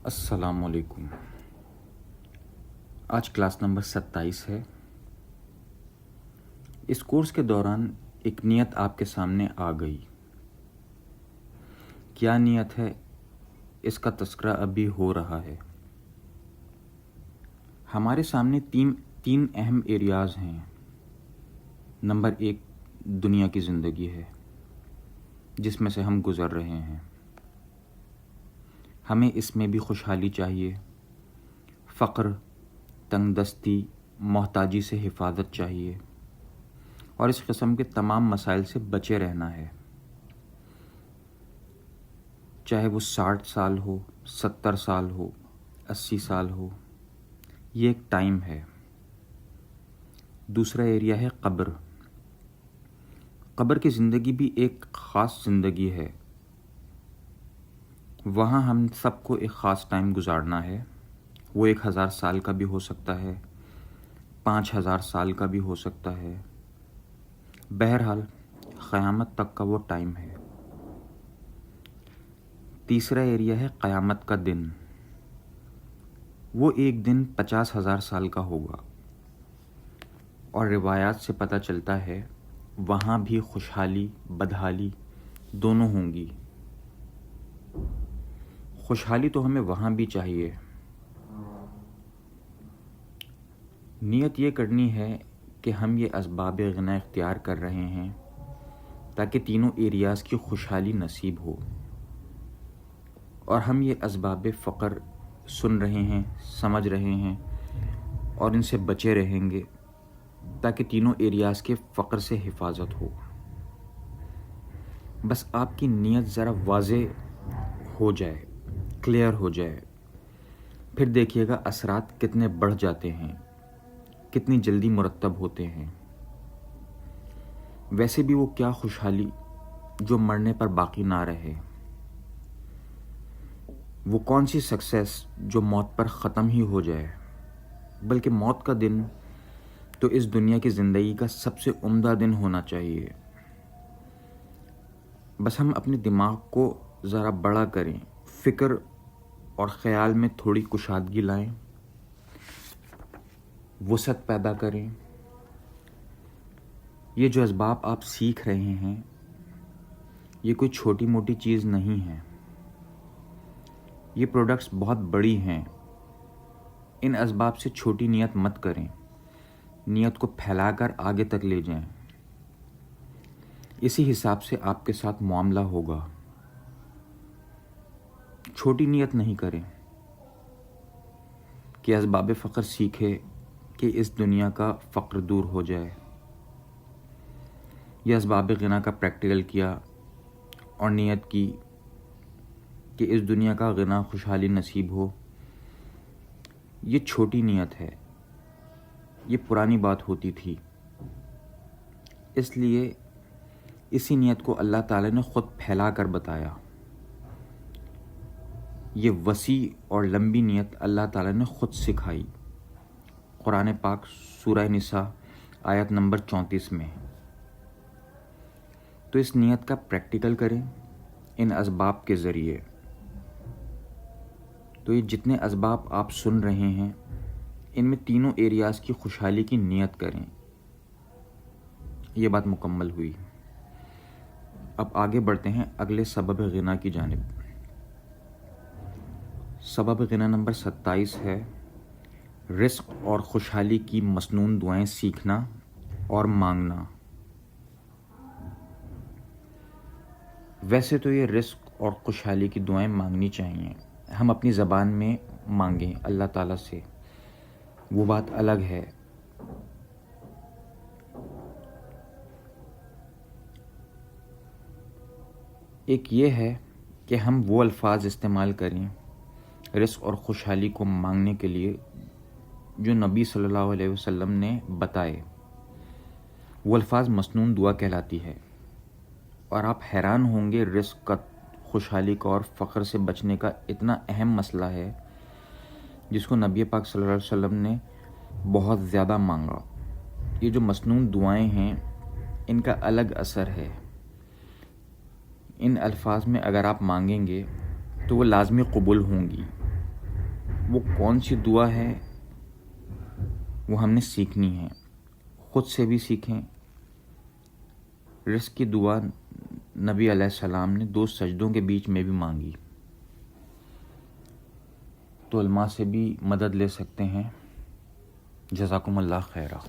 السلام علیکم۔ آج کلاس نمبر 27 ہے۔ اس کورس کے دوران ایک نیت آپ کے سامنے آ گئی۔ کیا نیت ہے اس کا تذکرہ ابھی ہو رہا ہے۔ ہمارے سامنے تین اہم ایریاز ہیں۔ نمبر 1 دنیا کی زندگی ہے جس میں سے ہم گزر رہے ہیں۔ ہمیں اس میں بھی خوشحالی چاہیے، فقر، تنگ دستی، محتاجی سے حفاظت چاہیے اور اس قسم کے تمام مسائل سے بچے رہنا ہے، چاہے وہ 60 سال ہو، 70 سال ہو، 80 سال ہو۔ یہ ایک ٹائم ہے۔ دوسرا ایریا ہے قبر۔ قبر کی زندگی بھی ایک خاص زندگی ہے۔ وہاں ہم سب کو ایک خاص ٹائم گزارنا ہے۔ وہ 1000 سال کا بھی ہو سکتا ہے، 5000 سال کا بھی ہو سکتا ہے۔ بہرحال قیامت تک کا وہ ٹائم ہے۔ تیسرا ایریا ہے قیامت کا دن۔ وہ ایک دن 50,000 سال کا ہوگا اور روایات سے پتہ چلتا ہے وہاں بھی خوشحالی بدحالی دونوں ہوں گی۔ خوشحالی تو ہمیں وہاں بھی چاہیے۔ نیت یہ کرنی ہے کہ ہم یہ اسباب غنا اختیار کر رہے ہیں تاکہ تینوں ایریاز کی خوشحالی نصیب ہو، اور ہم یہ اسباب فقر سن رہے ہیں، سمجھ رہے ہیں اور ان سے بچے رہیں گے تاکہ تینوں ایریاز کے فقر سے حفاظت ہو۔ بس آپ کی نیت ذرا واضح ہو جائے، کلیئر ہو جائے، پھر دیکھیے گا اثرات کتنے بڑھ جاتے ہیں، کتنی جلدی مرتب ہوتے ہیں۔ ویسے بھی وہ کیا خوشحالی جو مرنے پر باقی نہ رہے، وہ کون سی سکسیس جو موت پر ختم ہی ہو جائے، بلکہ موت کا دن تو اس دنیا کی زندگی کا سب سے عمدہ دن ہونا چاہیے۔ بس ہم اپنے دماغ کو ذرا بڑا کریں، فکر اور خیال میں تھوڑی کشادگی لائیں، وسعت پیدا کریں۔ یہ جو اسباب آپ سیکھ رہے ہیں یہ کوئی چھوٹی موٹی چیز نہیں ہے، یہ پروڈکٹس بہت بڑی ہیں۔ ان اسباب سے چھوٹی نیت مت کریں، نیت کو پھیلا کر آگے تک لے جائیں۔ اسی حساب سے آپ کے ساتھ معاملہ ہوگا۔ چھوٹی نیت نہیں کریں کہ اسباب فقر سیکھے کہ اس دنیا کا فقر دور ہو جائے، یا اسباب غنا کا پریکٹیکل کیا اور نیت کی کہ اس دنیا کا غنا خوشحالی نصیب ہو۔ یہ چھوٹی نیت ہے، یہ پرانی بات ہوتی تھی، اس لیے اسی نیت کو اللہ تعالیٰ نے خود پھیلا کر بتایا۔ یہ وسیع اور لمبی نیت اللہ تعالیٰ نے خود سکھائی قرآن پاک سورہ نساء آیت نمبر 34 میں۔ تو اس نیت کا پریکٹیکل کریں ان اسباب کے ذریعے۔ تو یہ جتنے اسباب آپ سن رہے ہیں ان میں تینوں ایریاز کی خوشحالی کی نیت کریں۔ یہ بات مکمل ہوئی۔ اب آگے بڑھتے ہیں اگلے سبب غنا کی جانب۔ سبب غنا نمبر 27 ہے رزق اور خوشحالی کی مسنون دعائیں سیکھنا اور مانگنا۔ ویسے تو یہ رزق اور خوشحالی کی دعائیں مانگنی چاہیے، ہم اپنی زبان میں مانگیں اللہ تعالیٰ سے، وہ بات الگ ہے۔ ایک یہ ہے کہ ہم وہ الفاظ استعمال کریں رزق اور خوشحالی کو مانگنے کے لیے جو نبی صلی اللہ علیہ وسلم نے بتائے۔ وہ الفاظ مسنون دعا کہلاتی ہے، اور آپ حیران ہوں گے رزق کا، خوشحالی کا اور فقر سے بچنے کا اتنا اہم مسئلہ ہے جس کو نبی پاک صلی اللہ علیہ وسلم نے بہت زیادہ مانگا۔ یہ جو مسنون دعائیں ہیں ان کا الگ اثر ہے۔ ان الفاظ میں اگر آپ مانگیں گے تو وہ لازمی قبول ہوں گی۔ وہ کون سی دعا ہے وہ ہم نے سیکھنی ہے، خود سے بھی سیکھیں۔ رزق کی دعا نبی علیہ السلام نے 2 سجدوں کے بیچ میں بھی مانگی، تو علماء سے بھی مدد لے سکتے ہیں۔ جزاکم اللہ خیرہ۔